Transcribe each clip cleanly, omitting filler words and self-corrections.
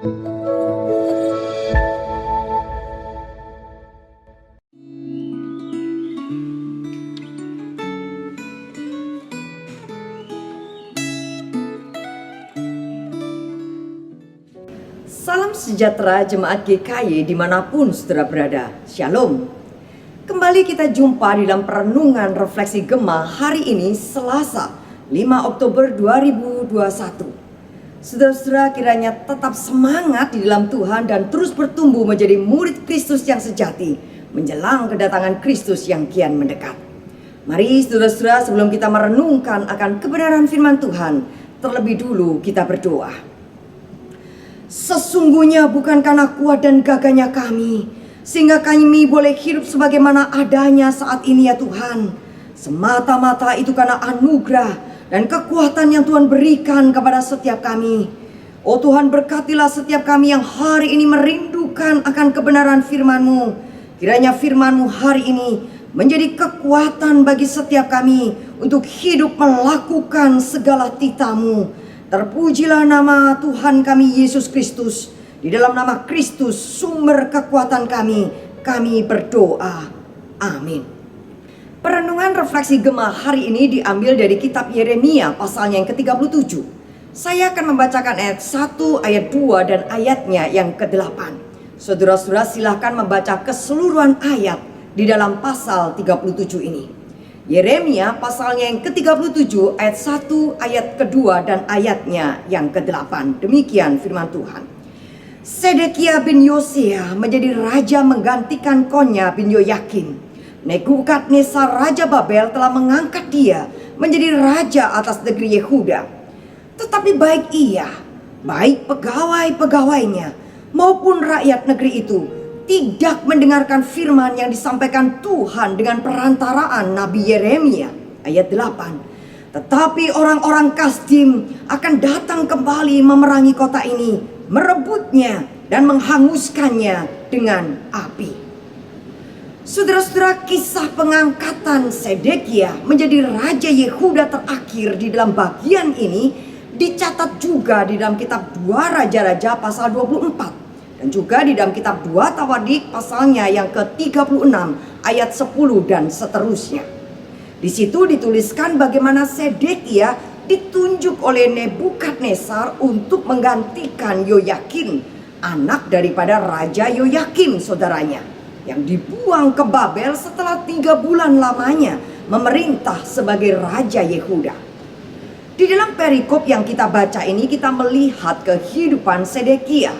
Salam sejahtera jemaat GKY dimanapun saudara berada. Shalom. Kembali kita jumpa di dalam perenungan refleksi Gema hari ini Selasa 5 Oktober 2021. Saudara-saudara kiranya tetap semangat di dalam Tuhan dan terus bertumbuh menjadi murid Kristus yang sejati menjelang kedatangan Kristus yang kian mendekat. Mari saudara-saudara, sebelum kita merenungkan akan kebenaran firman Tuhan, terlebih dulu kita berdoa. Sesungguhnya bukan karena kuat dan gagahnya kami, sehingga kami boleh hidup sebagaimana adanya saat ini ya Tuhan. Semata-mata itu karena anugerah dan kekuatan yang Tuhan berikan kepada setiap kami. Oh Tuhan, berkatilah setiap kami yang hari ini merindukan akan kebenaran firman-Mu. Kiranya firman-Mu hari ini menjadi kekuatan bagi setiap kami untuk hidup melakukan segala titah-Mu. Terpujilah nama Tuhan kami Yesus Kristus. Di dalam nama Kristus sumber kekuatan kami berdoa. Amin. Perenungan refleksi Gema hari ini diambil dari kitab Yeremia pasalnya yang ke-37. Saya akan membacakan ayat 1, ayat 2 dan ayatnya yang ke-8. Saudara-saudara silahkan membaca keseluruhan ayat di dalam pasal 37 ini. Yeremia pasalnya yang ke-37 ayat 1, ayat kedua dan ayatnya yang ke-8. Demikian firman Tuhan. Sedekia bin Yosia menjadi raja menggantikan Konya bin Yoyakim. Nebukadnezar raja Babel telah mengangkat dia menjadi raja atas negeri Yehuda. Tetapi baik pegawai-pegawainya maupun rakyat negeri itu tidak mendengarkan firman yang disampaikan Tuhan dengan perantaraan Nabi Yeremia. Ayat 8. Tetapi orang-orang Kasdim akan datang kembali memerangi kota ini, merebutnya dan menghanguskannya dengan api. Saudara-saudara, kisah pengangkatan Sedekia menjadi raja Yehuda terakhir di dalam bagian ini dicatat juga di dalam kitab 2 Raja-Raja pasal 24. Dan juga di dalam kitab 2 Tawadik pasalnya yang ke-36 ayat 10 dan seterusnya. Di situ dituliskan bagaimana Sedekia ditunjuk oleh Nebukadnezar untuk menggantikan Yoyakim, anak daripada Raja Yoyakim saudaranya, yang dibuang ke Babel setelah 3 bulan lamanya memerintah sebagai Raja Yehuda. Di dalam perikop yang kita baca ini kita melihat kehidupan Sedekia,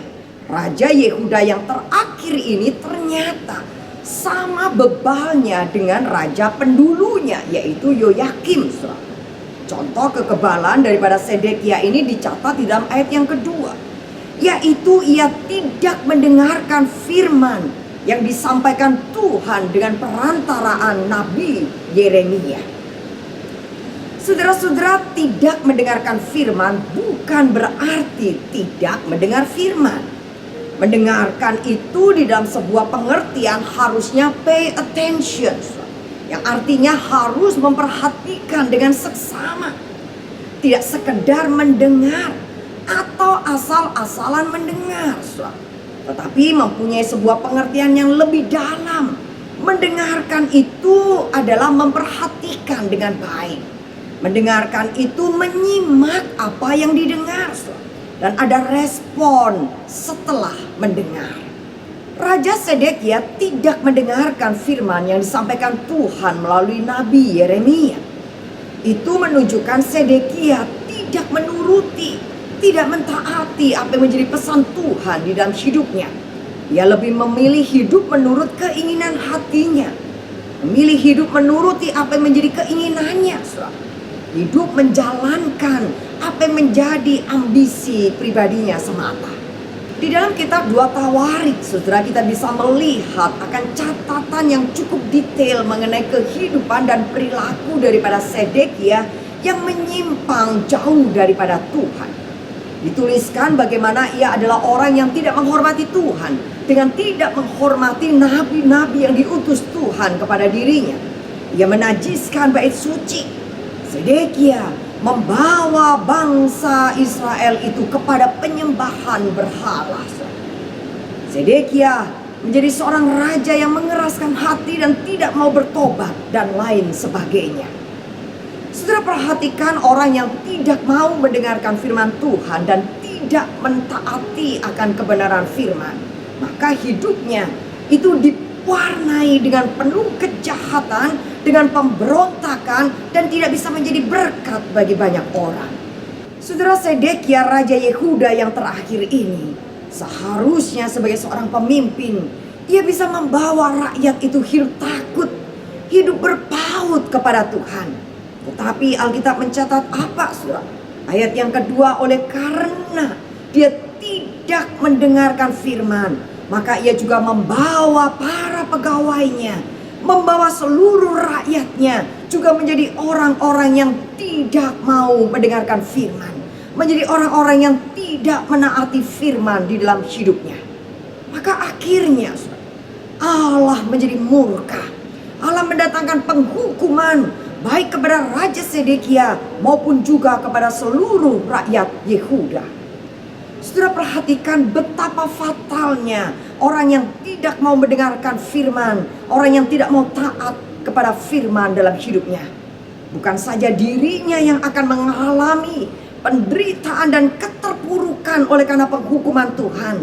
Raja Yehuda yang terakhir ini ternyata sama bebalnya dengan raja pendulunya, yaitu Yoyakim. Contoh kekebalan daripada Sedekia ini dicatat di dalam ayat yang kedua, yaitu ia tidak mendengarkan firman yang disampaikan Tuhan dengan perantaraan Nabi Yeremia. Saudara-saudara, tidak mendengarkan firman bukan berarti tidak mendengar firman. Mendengarkan itu di dalam sebuah pengertian harusnya pay attention, yang artinya harus memperhatikan dengan seksama. Tidak sekedar mendengar atau asal-asalan mendengar, tetapi mempunyai sebuah pengertian yang lebih dalam. Mendengarkan itu adalah memperhatikan dengan baik. Mendengarkan itu menyimak apa yang didengar, dan ada respon setelah mendengar. Raja Sedekia tidak mendengarkan firman yang disampaikan Tuhan melalui Nabi Yeremia. Itu menunjukkan Sedekia tidak menuruti, tidak mentaati apa yang menjadi pesan Tuhan di dalam hidupnya. Ia lebih memilih hidup menurut keinginan hatinya, memilih hidup menuruti apa yang menjadi keinginannya, hidup menjalankan apa yang menjadi ambisi pribadinya semata. Di dalam kitab 2 Tawarik, saudara, kita bisa melihat akan catatan yang cukup detail mengenai kehidupan dan perilaku daripada Sedekia yang menyimpang jauh daripada Tuhan. Dituliskan bagaimana ia adalah orang yang tidak menghormati Tuhan, dengan tidak menghormati nabi-nabi yang diutus Tuhan kepada dirinya. Ia menajiskan bait suci. Sedekia membawa bangsa Israel itu kepada penyembahan berhala. Zedekia menjadi seorang raja yang mengeraskan hati dan tidak mau bertobat dan lain sebagainya. Saudara, perhatikan orang yang tidak mau mendengarkan firman Tuhan dan tidak mentaati akan kebenaran firman, maka hidupnya itu diwarnai dengan penuh kejahatan, dengan pemberontakan, dan tidak bisa menjadi berkat bagi banyak orang. Saudara, Zedekia raja Yehuda yang terakhir ini seharusnya sebagai seorang pemimpin, ia bisa membawa rakyat itu hidup takut, hidup berpaut kepada Tuhan. Tetapi Alkitab mencatat apa, saudara? Ayat yang kedua, oleh karena dia tidak mendengarkan firman, maka ia juga membawa para pegawainya, membawa seluruh rakyatnya juga menjadi orang-orang yang tidak mau mendengarkan firman, menjadi orang-orang yang tidak menaati firman di dalam hidupnya. Maka akhirnya Allah menjadi murka. Allah mendatangkan penghukuman baik kepada Raja Zedekia maupun juga kepada seluruh rakyat Yehuda. Saudara, perhatikan betapa fatalnya orang yang tidak mau mendengarkan firman, orang yang tidak mau taat kepada firman dalam hidupnya. Bukan saja dirinya yang akan mengalami penderitaan dan keterpurukan oleh karena penghukuman Tuhan,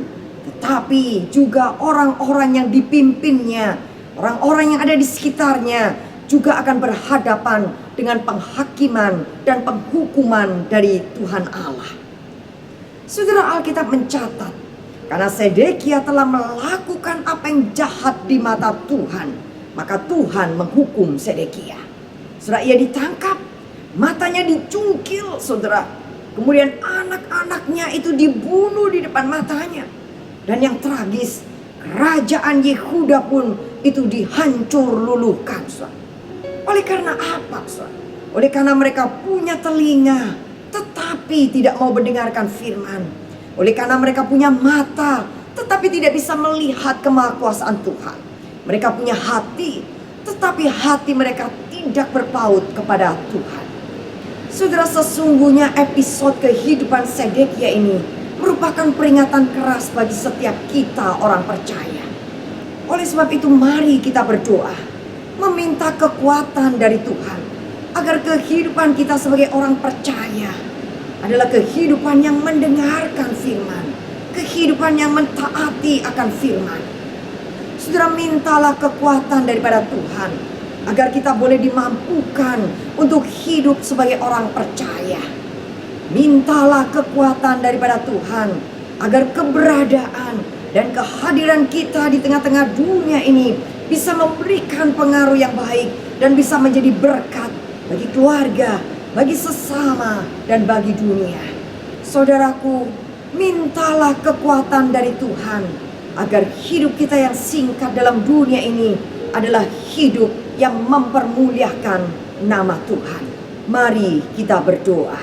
tetapi juga orang-orang yang dipimpinnya, orang-orang yang ada di sekitarnya juga akan berhadapan dengan penghakiman dan penghukuman dari Tuhan Allah. Saudara, Alkitab mencatat, karena Zedekia telah melakukan apa yang jahat di mata Tuhan, maka Tuhan menghukum Zedekia. Saudara, ia ditangkap, matanya dicungkil, saudara. Kemudian anak-anaknya itu dibunuh di depan matanya. Dan yang tragis, kerajaan Yehuda pun itu dihancur luluhkan, saudara. Oleh karena apa, saudara? Oleh karena mereka punya telinga tetapi tidak mau mendengarkan firman. Oleh karena mereka punya mata tetapi tidak bisa melihat kemahakuasaan Tuhan. Mereka punya hati tetapi hati mereka tidak berpaut kepada Tuhan. Saudara, sesungguhnya episode kehidupan Zedekia ini merupakan peringatan keras bagi setiap kita orang percaya. Oleh sebab itu mari kita berdoa, meminta kekuatan dari Tuhan, agar kehidupan kita sebagai orang percaya adalah kehidupan yang mendengarkan firman, kehidupan yang mentaati akan firman. Saudara, mintalah kekuatan daripada Tuhan, agar kita boleh dimampukan untuk hidup sebagai orang percaya. Mintalah kekuatan daripada Tuhan, agar keberadaan dan kehadiran kita di tengah-tengah dunia ini bisa memberikan pengaruh yang baik dan bisa menjadi berkat bagi keluarga, bagi sesama, dan bagi dunia. Saudaraku, mintalah kekuatan dari Tuhan agar hidup kita yang singkat dalam dunia ini adalah hidup yang mempermuliakan nama Tuhan. Mari kita berdoa.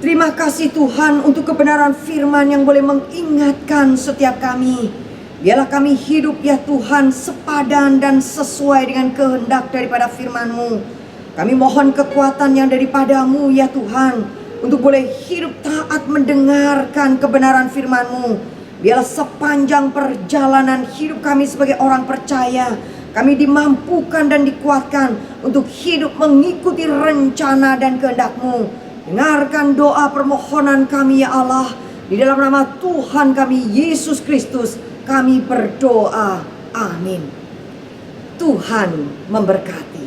Terima kasih Tuhan untuk kebenaran firman yang boleh mengingatkan setiap kami. Biarlah kami hidup ya Tuhan sepadan dan sesuai dengan kehendak daripada firman-Mu. Kami mohon kekuatan yang daripada-Mu ya Tuhan, untuk boleh hidup taat mendengarkan kebenaran firman-Mu. Biarlah sepanjang perjalanan hidup kami sebagai orang percaya, kami dimampukan dan dikuatkan untuk hidup mengikuti rencana dan kehendak-Mu. Dengarkan doa permohonan kami ya Allah. Di dalam nama Tuhan kami Yesus Kristus kami berdoa. Amin. Tuhan memberkati.